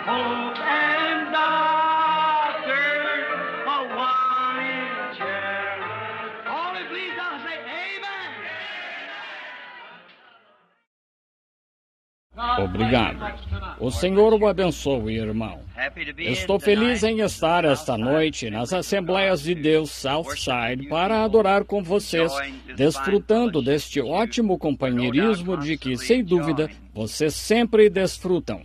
Pope and doctor, a one in chair. All it please, I'll say amen. Obrigado. O Senhor o abençoe, irmão. Estou feliz em estar esta noite nas Assembleias de Deus Southside para adorar com vocês, desfrutando deste ótimo companheirismo de que, sem dúvida, vocês sempre desfrutam.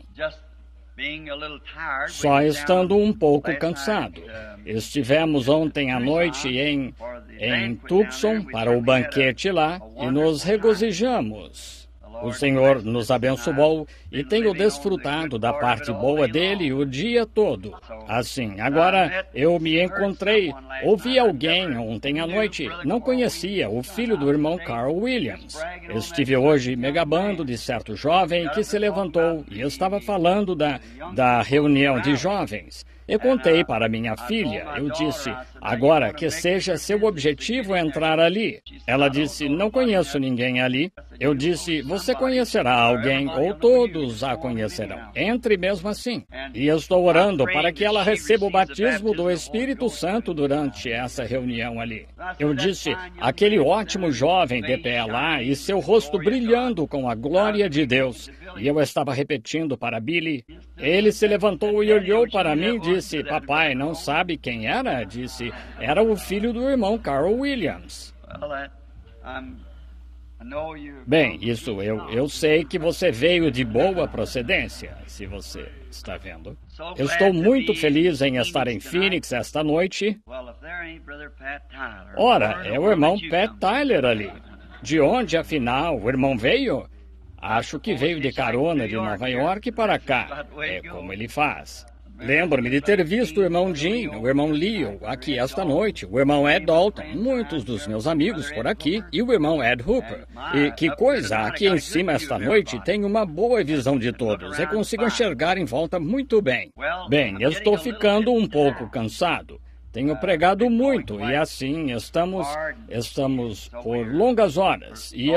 Só estando um pouco cansado. Estivemos ontem à noite em Tucson para o banquete lá e nos regozijamos. O Senhor nos abençoou e tenho desfrutado da parte boa dele o dia todo. Assim, agora eu me encontrei, ouvi alguém ontem à noite, não conhecia, o filho do irmão Carl Williams. Estive hoje me gabando de certo jovem que se levantou e estava falando da reunião de jovens. Eu contei para minha filha, eu disse, agora que seja seu objetivo entrar ali. Ela disse, não conheço ninguém ali. Eu disse, você conhecerá alguém ou todos a conhecerão. Entre mesmo assim. E estou orando para que ela receba o batismo do Espírito Santo durante essa reunião ali. Eu disse, aquele ótimo jovem de pé lá e seu rosto brilhando com a glória de Deus. E eu estava repetindo para Billy. Ele se levantou e olhou para mim e disse, papai, não sabe quem era? Disse, era o filho do irmão Carl Williams. Bem, isso eu sei que você veio de boa procedência, se você está vendo. Eu estou muito feliz em estar em Phoenix esta noite. Ora, é o irmão Pat Tyler ali. De onde, afinal, o irmão veio? Acho que veio de carona de Nova York para cá. É como ele faz. Lembro-me de ter visto o irmão Jim, o irmão Leo, aqui esta noite, o irmão Ed Dalton, muitos dos meus amigos por aqui, e o irmão Ed Hooper. E que coisa, aqui em cima esta noite tenho uma boa visão de todos, e consigo enxergar em volta muito bem. Bem, eu estou ficando um pouco cansado. Tenho pregado muito e assim estamos por longas horas. E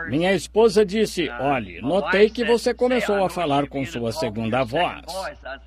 minha esposa disse, olhe, notei que você começou a falar com sua segunda voz.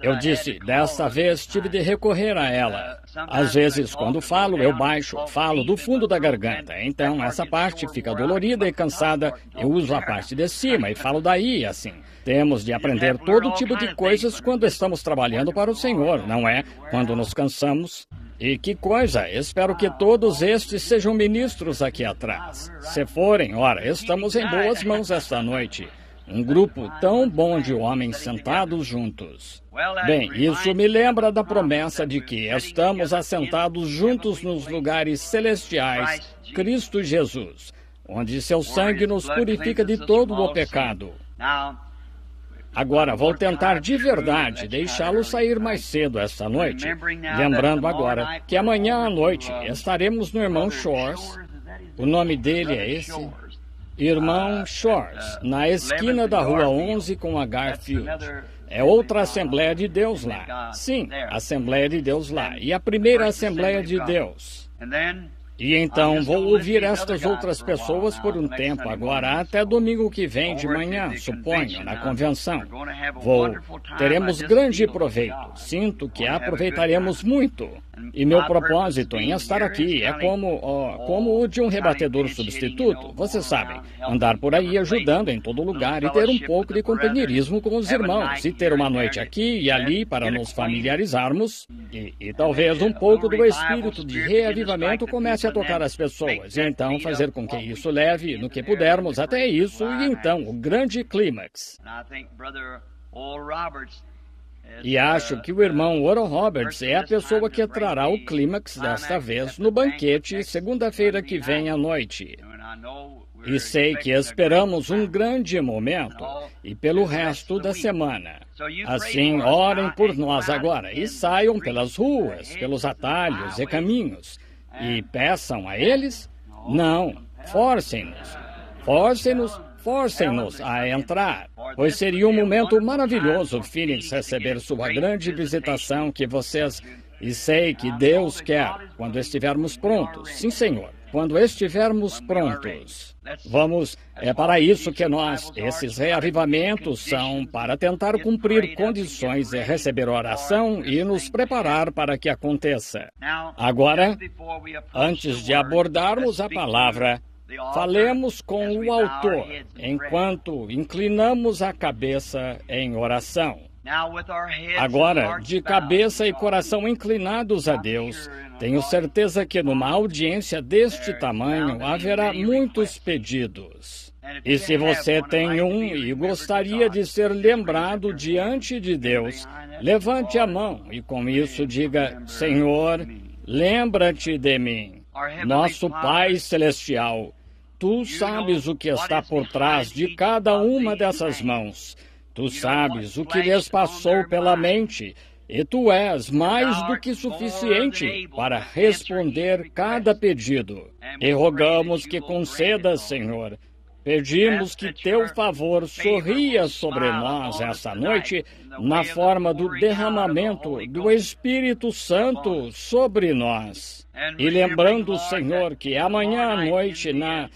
Eu disse, desta vez tive de recorrer a ela. Às vezes, quando falo, eu baixo, falo do fundo da garganta. Então, essa parte fica dolorida e cansada, eu uso a parte de cima e falo daí, assim. Temos de aprender todo tipo de coisas quando estamos trabalhando para o Senhor, não é? Quando nos cansamos. E que coisa, espero que todos estes sejam ministros aqui atrás. Se forem, ora, estamos em boas mãos esta noite. Um grupo tão bom de homens sentados juntos. Bem, isso me lembra da promessa de que estamos assentados juntos nos lugares celestiais, Cristo Jesus, onde seu sangue nos purifica de todo o pecado. Agora, vou tentar de verdade deixá-lo sair mais cedo esta noite, lembrando agora que amanhã à noite estaremos no Irmão Shores. O nome dele é esse? Irmão Shores, na esquina da Rua 11 com a Garfield. É outra Assembleia de Deus lá. Sim, Assembleia de Deus lá. E a primeira Assembleia de Deus. E então vou ouvir estas outras pessoas por um tempo agora, até domingo que vem de manhã, suponho, na convenção. Teremos grande proveito. Sinto que aproveitaremos muito. E meu propósito em estar aqui é como o de um rebatedor substituto. Vocês sabem, andar por aí ajudando em todo lugar e ter um pouco de companheirismo com os irmãos. E ter uma noite aqui e ali para nos familiarizarmos. E talvez um pouco do espírito de reavivamento comece a tocar as pessoas. E então fazer com que isso leve, no que pudermos, até isso. E então o grande clímax. E acho que o irmão Oral Roberts é a pessoa que trará o clímax desta vez no banquete segunda-feira que vem à noite. E sei que esperamos um grande momento e pelo resto da semana. Assim, orem por nós agora e saiam pelas ruas, pelos atalhos e caminhos. E peçam a eles? Não, forcem-nos. Forcem-nos a entrar, pois seria um momento maravilhoso, Phoenix, receber sua grande visitação que vocês... E sei que Deus quer, quando estivermos prontos. Sim, Senhor. quando estivermos prontos. É para isso que esses reavivamentos são para tentar cumprir condições e receber oração e nos preparar para que aconteça. Agora, antes de abordarmos a palavra, falemos com o autor, enquanto inclinamos a cabeça em oração. Agora, de cabeça e coração inclinados a Deus, tenho certeza que numa audiência deste tamanho haverá muitos pedidos. E se você tem um e gostaria de ser lembrado diante de Deus, levante a mão e com isso diga: Senhor, lembra-te de mim. Nosso Pai Celestial, Tu sabes o que está por trás de cada uma dessas mãos. Tu sabes o que lhes passou pela mente, e Tu és mais do que suficiente para responder cada pedido. E rogamos que concedas, Senhor. Pedimos que Teu favor sorria sobre nós essa noite na forma do derramamento do Espírito Santo sobre nós. E lembrando, Senhor, que amanhã à noite na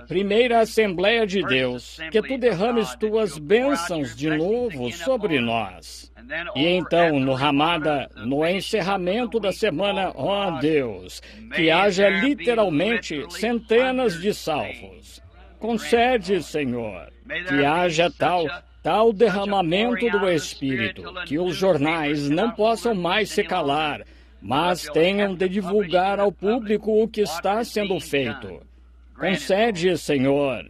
primeira Assembleia de Deus, que Tu derrames Tuas bênçãos de novo sobre nós. E então, no encerramento da semana, ó Deus, que haja literalmente centenas de salvos. Concede, Senhor, que haja tal derramamento do Espírito, que os jornais não possam mais se calar, mas tenham de divulgar ao público o que está sendo feito. Concede, Senhor.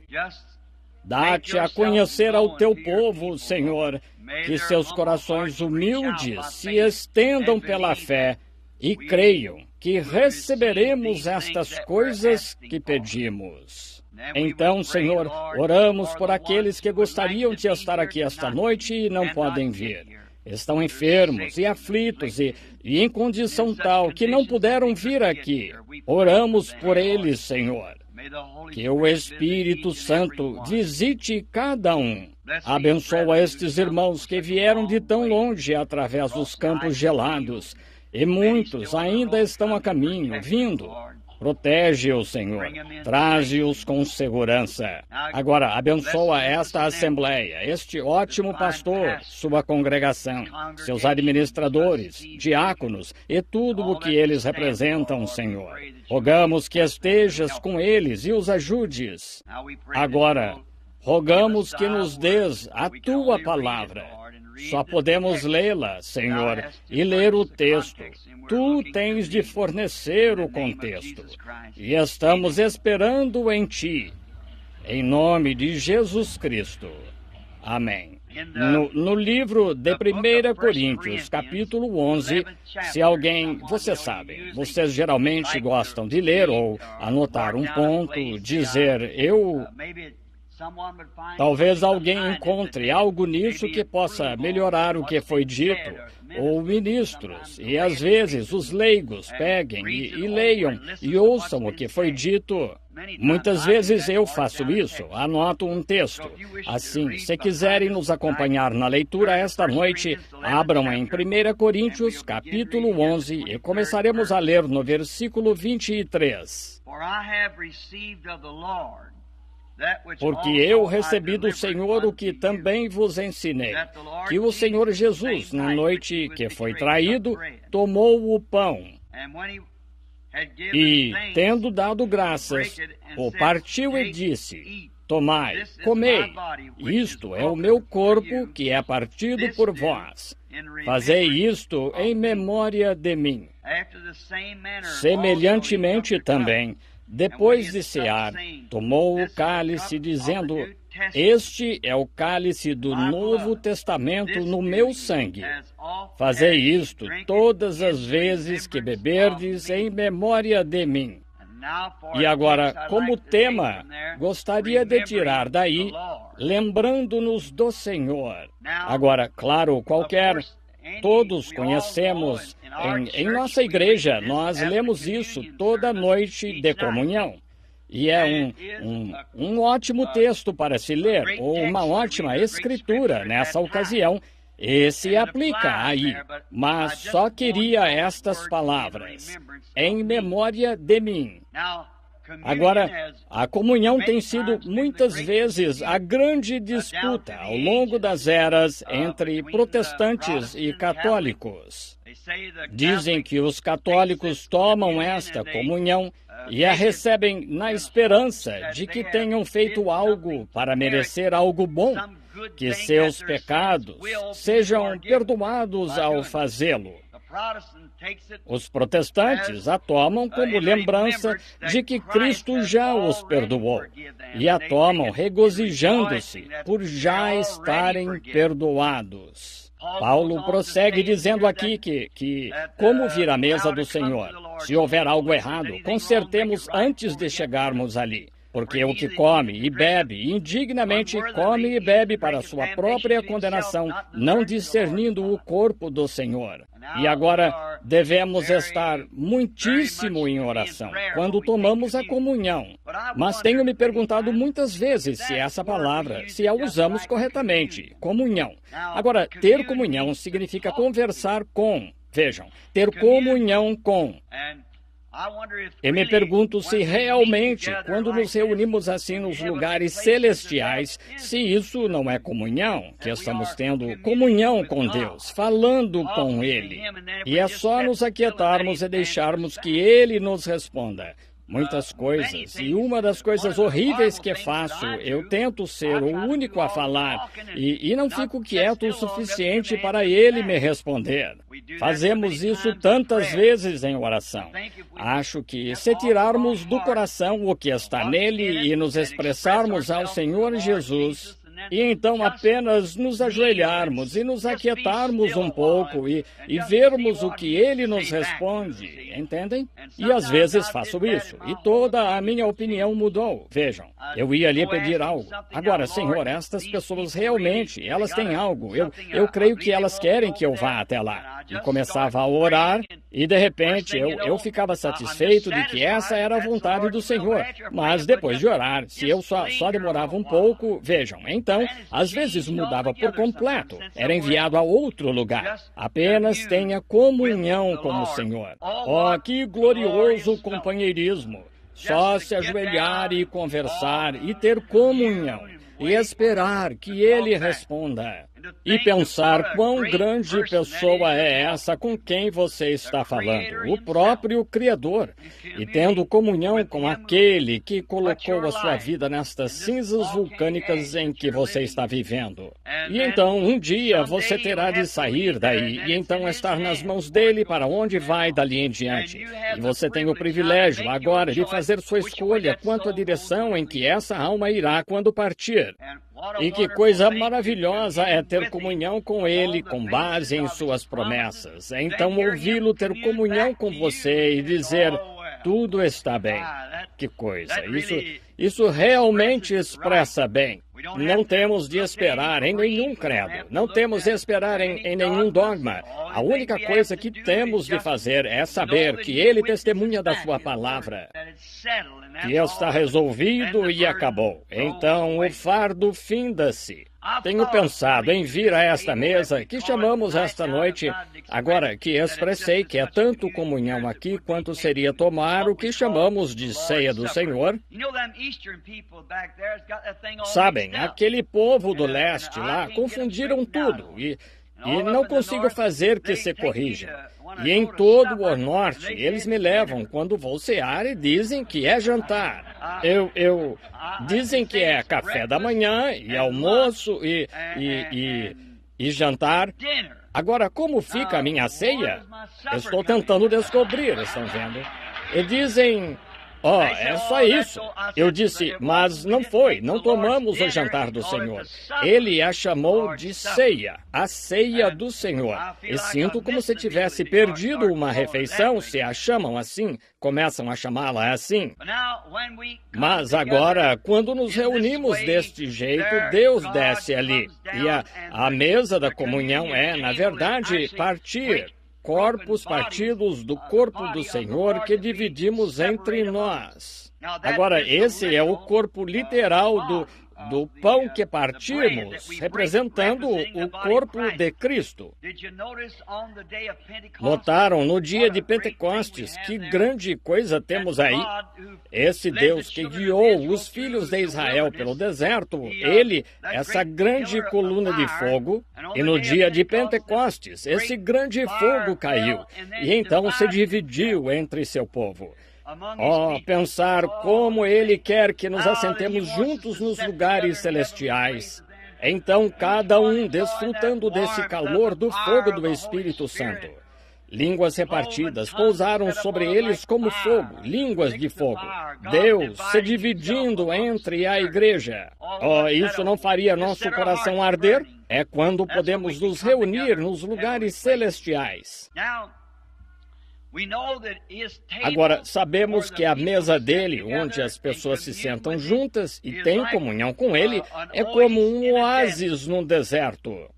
Dá-te a conhecer ao Teu povo, Senhor, que seus corações humildes se estendam pela fé e creiam que receberemos estas coisas que pedimos. Então, Senhor, oramos por aqueles que gostariam de estar aqui esta noite e não podem vir. Estão enfermos e aflitos e em condição tal que não puderam vir aqui. Oramos por eles, Senhor. Que o Espírito Santo visite cada um. Abençoa estes irmãos que vieram de tão longe através dos campos gelados. E muitos ainda estão a caminho, vindo. Protege-os, Senhor. Traze-os com segurança. Agora, abençoa esta Assembleia, este ótimo pastor, sua congregação, seus administradores, diáconos e tudo o que eles representam, Senhor. Rogamos que estejas com eles e os ajudes. Agora, rogamos que nos dês a Tua palavra. Só podemos lê-la, Senhor, e ler o texto. Tu tens de fornecer o contexto. E estamos esperando em Ti. Em nome de Jesus Cristo. Amém. No livro de 1 Coríntios, capítulo 11, se alguém, vocês geralmente gostam de ler ou anotar um ponto, dizer, talvez alguém encontre algo nisso que possa melhorar o que foi dito, ou ministros, e às vezes os leigos peguem e leiam e ouçam o que foi dito. Muitas vezes eu faço isso, anoto um texto. Assim, se quiserem nos acompanhar na leitura esta noite, abram em 1 Coríntios, capítulo 11, e começaremos a ler no versículo 23. Porque eu recebi do Senhor o que também vos ensinei, que o Senhor Jesus, na noite que foi traído, tomou o pão e, tendo dado graças, o partiu e disse, tomai, comei, isto é o meu corpo que é partido por vós. Fazei isto em memória de mim. Semelhantemente também, depois de cear, tomou o cálice, dizendo, este é o cálice do Novo Testamento no meu sangue. Fazei isto todas as vezes que beberdes em memória de mim. E agora, como tema, gostaria de tirar daí, lembrando-nos do Senhor. Agora, claro, todos conhecemos, em nossa igreja, nós lemos isso toda noite de comunhão. E é um ótimo texto para se ler, ou uma ótima escritura nessa ocasião, E se aplica aí, mas só queria estas palavras: em memória de mim. Agora, a comunhão tem sido muitas vezes a grande disputa ao longo das eras entre protestantes e católicos. Dizem que os católicos tomam esta comunhão e a recebem na esperança de que tenham feito algo para merecer algo bom, que seus pecados sejam perdoados ao fazê-lo. Os protestantes a tomam como lembrança de que Cristo já os perdoou e a tomam regozijando-se por já estarem perdoados. Paulo prossegue dizendo aqui que como vir à mesa do Senhor? Se houver algo errado, consertemos antes de chegarmos ali. Porque o que come e bebe indignamente come e bebe para sua própria condenação, não discernindo o corpo do Senhor. E agora devemos estar muitíssimo em oração quando tomamos a comunhão. Mas tenho me perguntado muitas vezes se essa palavra, se a usamos corretamente, comunhão. Agora, ter comunhão significa conversar com. Vejam, ter comunhão com. E me pergunto se realmente, quando nos reunimos assim nos lugares celestiais, se isso não é comunhão, que estamos tendo comunhão com Deus, falando com Ele. E é só nos aquietarmos e deixarmos que Ele nos responda. Muitas coisas, e uma das coisas horríveis que faço, eu tento ser o único a falar, e não fico quieto o suficiente para ele me responder. Fazemos isso tantas vezes em oração. Acho que se tirarmos do coração o que está nele e nos expressarmos ao Senhor Jesus, e então apenas nos ajoelharmos e nos aquietarmos um pouco e vermos o que Ele nos responde, entendem? E às vezes faço isso, e toda a minha opinião mudou. Vejam, eu ia lhe pedir algo. Agora, Senhor, estas pessoas realmente, elas têm algo. Eu creio que elas querem que eu vá até lá. E começava a orar, e de repente eu ficava satisfeito de que essa era a vontade do Senhor. Mas depois de orar, se eu só demorava um pouco, vejam, então, às vezes mudava por completo, era enviado a outro lugar. Apenas tenha comunhão com o Senhor. Oh, que glorioso companheirismo! Só se ajoelhar e conversar e ter comunhão e esperar que Ele responda. E pensar quão grande pessoa é essa com quem você está falando, o próprio Criador, e tendo comunhão com aquele que colocou a sua vida nestas cinzas vulcânicas em que você está vivendo. E então, um dia, você terá de sair daí, e então estar nas mãos dele para onde vai dali em diante. E você tem o privilégio, agora, de fazer sua escolha quanto à direção em que essa alma irá quando partir. E que coisa maravilhosa é ter comunhão com Ele com base em suas promessas. Então ouvi-lo ter comunhão com você e dizer, tudo está bem. Que coisa, isso realmente expressa bem. Não temos de esperar em nenhum credo, não temos de esperar em nenhum dogma. A única coisa que temos de fazer é saber que Ele testemunha da sua palavra, que está resolvido e acabou. Então o fardo finda-se. Tenho pensado em vir a esta mesa que chamamos esta noite, agora que expressei que é tanto comunhão aqui quanto seria tomar o que chamamos de ceia do Senhor. Sabem, aquele povo do leste lá confundiram tudo e não consigo fazer que se corrija. E em todo o norte, eles me levam quando vou cear e dizem que é jantar. Dizem que é café da manhã e almoço e jantar. Agora, como fica a minha ceia? Estou tentando descobrir, estão vendo? E dizem... Oh, é só isso. Eu disse, mas não foi, não tomamos o jantar do Senhor. Ele a chamou de ceia, a ceia do Senhor. E sinto como se tivesse perdido uma refeição, se a chamam assim, começam a chamá-la assim. Mas agora, quando nos reunimos deste jeito, Deus desce ali. E a mesa da comunhão é, na verdade, partir. Corpos partidos do corpo do Senhor que dividimos entre nós. Agora, esse é o corpo literal do pão que partimos, representando o corpo de Cristo. Notaram no dia de Pentecostes que grande coisa temos aí? Esse Deus que guiou os filhos de Israel pelo deserto, ele, essa grande coluna de fogo, e no dia de Pentecostes, esse grande fogo caiu, e então se dividiu entre seu povo. Oh, pensar como Ele quer que nos assentemos juntos nos lugares celestiais. Então, cada um desfrutando desse calor do fogo do Espírito Santo. Línguas repartidas pousaram sobre eles como fogo, línguas de fogo. Deus se dividindo entre a igreja. Oh, isso não faria nosso coração arder? É quando podemos nos reunir nos lugares celestiais. Agora, sabemos que a mesa dele, onde as pessoas se sentam juntas e têm comunhão com ele, é como um oásis no deserto.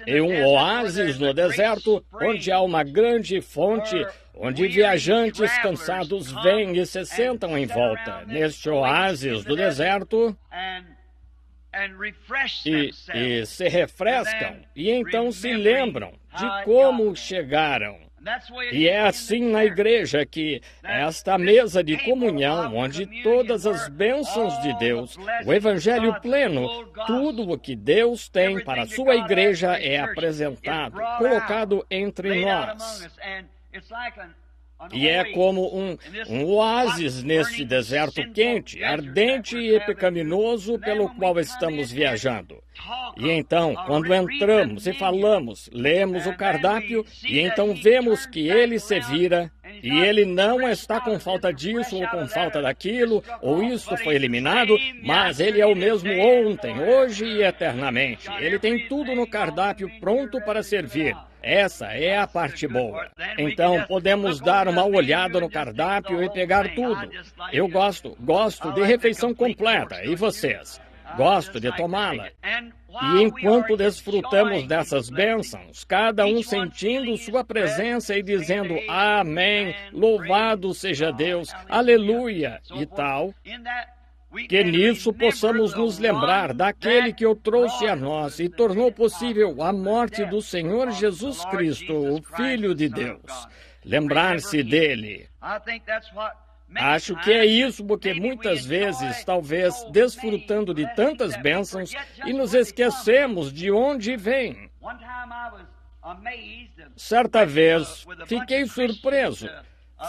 E um oásis no deserto, onde há uma grande fonte, onde viajantes cansados vêm e se sentam em volta. Neste oásis do deserto, e se refrescam, e então se lembram de como chegaram. E é assim na igreja que esta mesa de comunhão, onde todas as bênçãos de Deus, o Evangelho pleno, tudo o que Deus tem para a sua igreja é apresentado, colocado entre nós. E é como um oásis neste deserto quente, ardente e pecaminoso pelo qual estamos viajando. E então, quando entramos e falamos, lemos o cardápio, e então vemos que ele se vira, e ele não está com falta disso ou com falta daquilo, ou isso foi eliminado, mas ele é o mesmo ontem, hoje e eternamente. Ele tem tudo no cardápio pronto para servir. Essa é a parte boa. Então, podemos dar uma olhada no cardápio e pegar tudo. Eu gosto de refeição completa. E vocês? Gosto de tomá-la. E enquanto desfrutamos dessas bênçãos, cada um sentindo sua presença e dizendo amém, louvado seja Deus, aleluia e tal, que nisso possamos nos lembrar daquele que o trouxe a nós e tornou possível a morte do Senhor Jesus Cristo, o Filho de Deus. Lembrar-se dele. Acho que é isso, porque muitas vezes, talvez, desfrutando de tantas bênçãos, e nos esquecemos de onde vem. Certa vez, fiquei surpreso.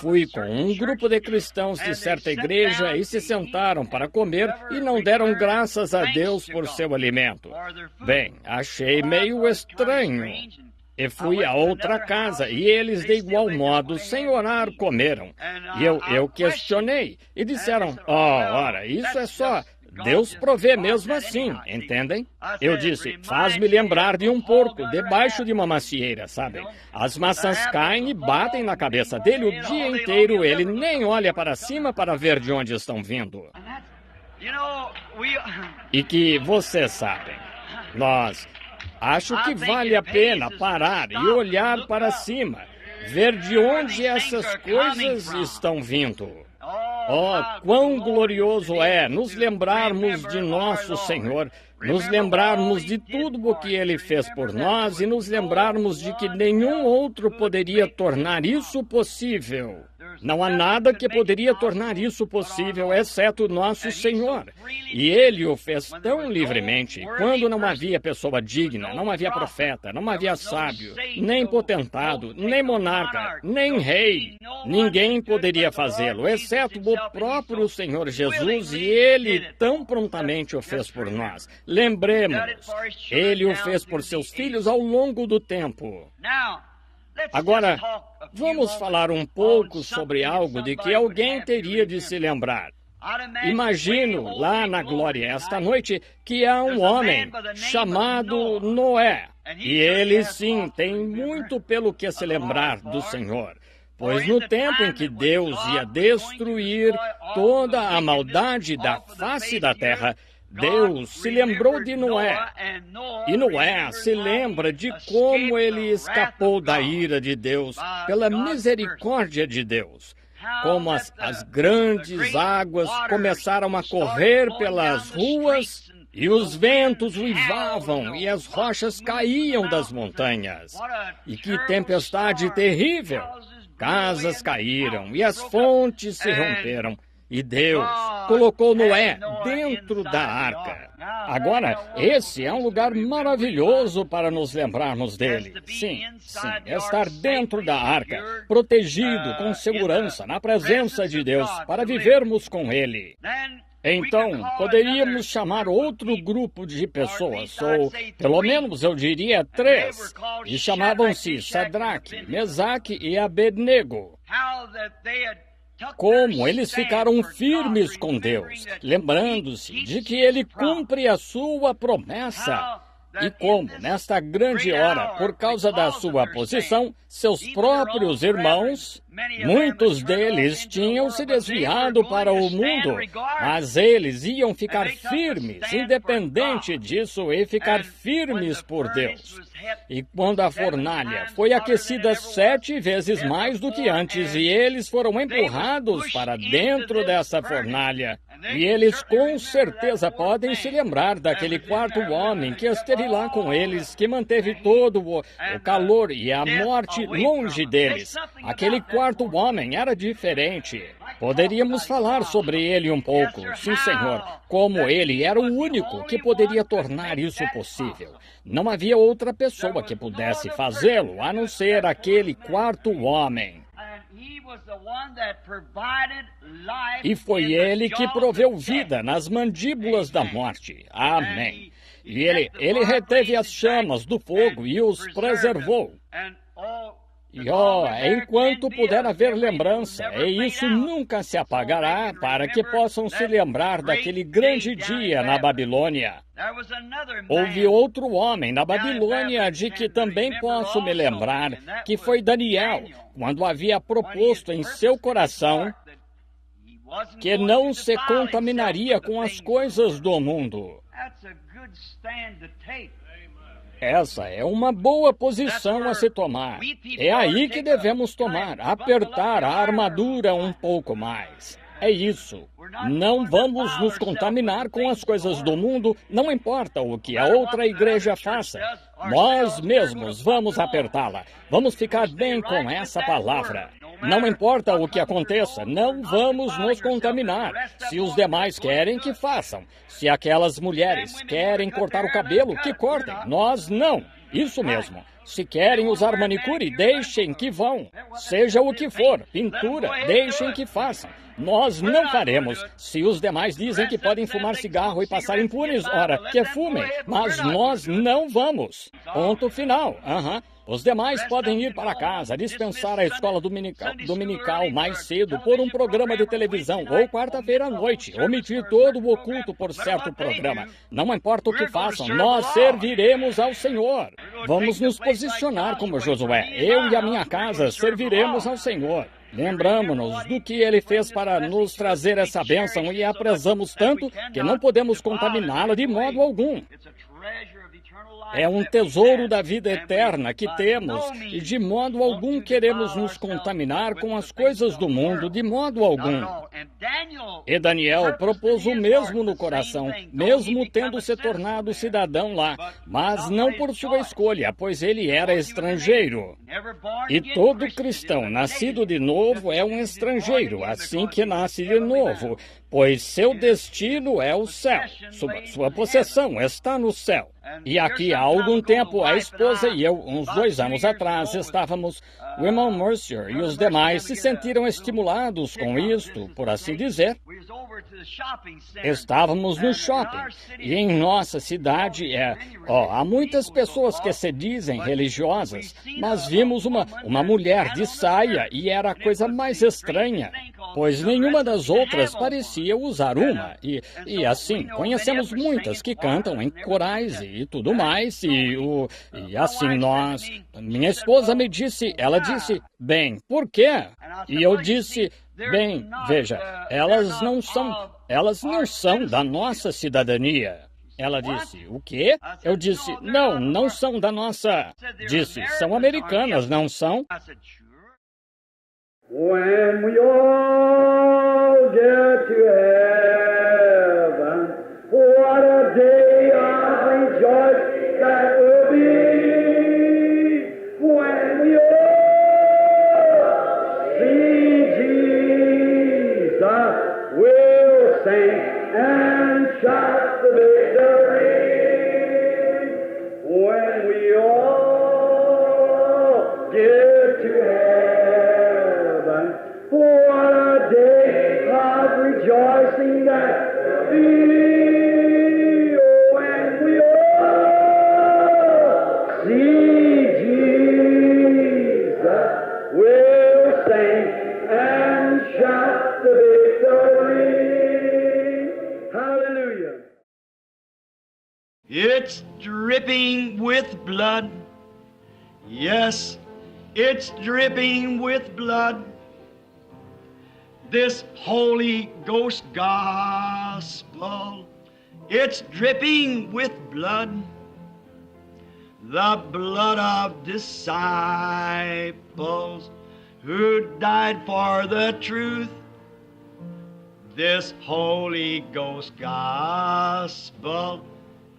Fui com um grupo de cristãos de certa igreja e se sentaram para comer e não deram graças a Deus por seu alimento. Bem, achei meio estranho. E fui a outra casa, e eles, de igual modo, sem orar, comeram. E eu questionei, e disseram, ora, isso é só... Deus provê mesmo assim, entendem? Eu disse, faz-me lembrar de um porco debaixo de uma macieira, sabem? As maçãs caem e batem na cabeça dele o dia inteiro, ele nem olha para cima para ver de onde estão vindo. E que vocês sabem, acho que vale a pena parar e olhar para cima, ver de onde essas coisas estão vindo. Oh, quão glorioso é nos lembrarmos de nosso Senhor, nos lembrarmos de tudo o que Ele fez por nós e nos lembrarmos de que nenhum outro poderia tornar isso possível. Não há nada que poderia tornar isso possível, exceto nosso Senhor. E Ele o fez tão livremente, quando não havia pessoa digna, não havia profeta, não havia sábio, nem potentado, nem monarca, nem rei. Ninguém poderia fazê-lo, exceto o próprio Senhor Jesus, e Ele tão prontamente o fez por nós. Lembremos, Ele o fez por seus filhos ao longo do tempo. Agora, vamos falar um pouco sobre algo de que alguém teria de se lembrar. Imagino lá na glória esta noite que há um homem chamado Noé. E ele sim tem muito pelo que se lembrar do Senhor. Pois no tempo em que Deus ia destruir toda a maldade da face da terra, Deus se lembrou de Noé. E Noé se lembra de como ele escapou da ira de Deus pela misericórdia de Deus. como as grandes águas começaram a correr pelas ruas e os ventos uivavam e as rochas caíam das montanhas. E que tempestade terrível! Casas caíram e as fontes se romperam. E Deus colocou Noé dentro da arca. Agora, esse é um lugar maravilhoso para nos lembrarmos dele. Sim, estar dentro da arca, protegido, com segurança, na presença de Deus, para vivermos com ele. Então, poderíamos chamar outro grupo de pessoas, ou pelo menos eu diria 3, e chamavam-se Sadraque, Mesaque e Abednego. Como eles ficaram firmes com Deus, lembrando-se de que Ele cumpre a sua promessa. E como, nesta grande hora, por causa da sua posição, seus próprios irmãos, muitos deles tinham se desviado para o mundo, mas eles iam ficar firmes, independente disso, e ficar firmes por Deus. E quando a fornalha foi aquecida 7 vezes mais do que antes, e eles foram empurrados para dentro dessa fornalha, e eles com certeza podem se lembrar daquele quarto homem que esteve lá com eles, que manteve todo o calor e a morte longe deles. Aquele quarto homem era diferente. Poderíamos falar sobre ele um pouco, sim, Senhor, como ele era o único que poderia tornar isso possível. Não havia outra pessoa que pudesse fazê-lo, a não ser aquele quarto homem. E foi ele que proveu vida nas mandíbulas da morte. Amém. E ele reteve as chamas do fogo e os preservou. E enquanto puder haver lembrança, e isso nunca se apagará, para que possam se lembrar daquele grande dia na Babilônia. Houve outro homem na Babilônia de que também posso me lembrar, que foi Daniel, quando havia proposto em seu coração que não se contaminaria com as coisas do mundo. Essa é uma boa posição a se tomar. É aí que devemos tomar, apertar a armadura um pouco mais. É isso. Não vamos nos contaminar com as coisas do mundo, não importa o que a outra igreja faça. Nós mesmos vamos apertá-la. Vamos ficar bem com essa palavra. Não importa o que aconteça, não vamos nos contaminar. Se os demais querem, que façam. Se aquelas mulheres querem cortar o cabelo, que cortem. Nós não. Isso mesmo. Se querem usar manicure, deixem que vão. Seja o que for, pintura, deixem que façam. Nós não faremos. Se os demais dizem que podem fumar cigarro e passar impunes, ora, que fumem. Mas nós não vamos. Ponto final. Os demais podem ir para casa, dispensar a escola dominical mais cedo por um programa de televisão, ou quarta-feira à noite, omitir todo o oculto por certo programa. Não importa o que façam, nós serviremos ao Senhor. Vamos nos posicionar como Josué. Eu e a minha casa serviremos ao Senhor. Lembramos-nos do que Ele fez para nos trazer essa bênção e a prezamos tanto que não podemos contaminá-la de modo algum. É um tesouro da vida eterna que temos e de modo algum queremos nos contaminar com as coisas do mundo, de modo algum. E Daniel propôs o mesmo no coração, mesmo tendo se tornado cidadão lá, mas não por sua escolha, pois ele era estrangeiro. E todo cristão nascido de novo é um estrangeiro, assim que nasce de novo, pois seu destino é o céu. Sua possessão está no céu. E aqui há algum tempo, a esposa e eu, uns 2 anos atrás, estávamos, o irmão Mercier e os demais se sentiram estimulados com isto, por assim dizer. Estávamos no shopping, e em nossa cidade há muitas pessoas que se dizem religiosas, mas vimos uma mulher de saia e era a coisa mais estranha, pois nenhuma das outras parecia usar uma. E assim, conhecemos muitas que cantam em corais e tudo mais, e assim minha esposa me disse, ela disse, bem, por quê? E eu disse, bem, veja, elas não são da nossa cidadania. Ela disse, o quê? Eu disse, não são da nossa. Disse, são americanas, não são? When we all get to heaven, what a day of rejoicing that will be. When we all see Jesus, we'll sing and shout the victory. When we all get to heaven, what a day of rejoicing that will be. When we all see Jesus, we'll sing and shout the victory. Hallelujah. It's dripping with blood. Yes, it's dripping with blood. This Holy Ghost gospel, it's dripping with blood. The blood of disciples who died for the truth. This Holy Ghost gospel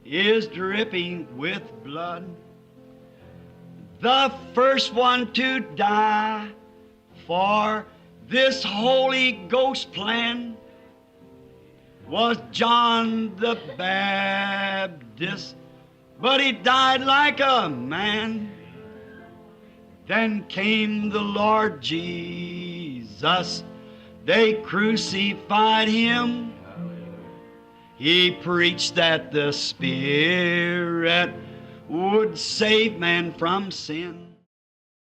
is dripping with blood. The first one to die for this Holy Ghost plan was John the Baptist, but he died like a man. Then came the Lord Jesus. They crucified him. He preached that the Spirit would save man from sin.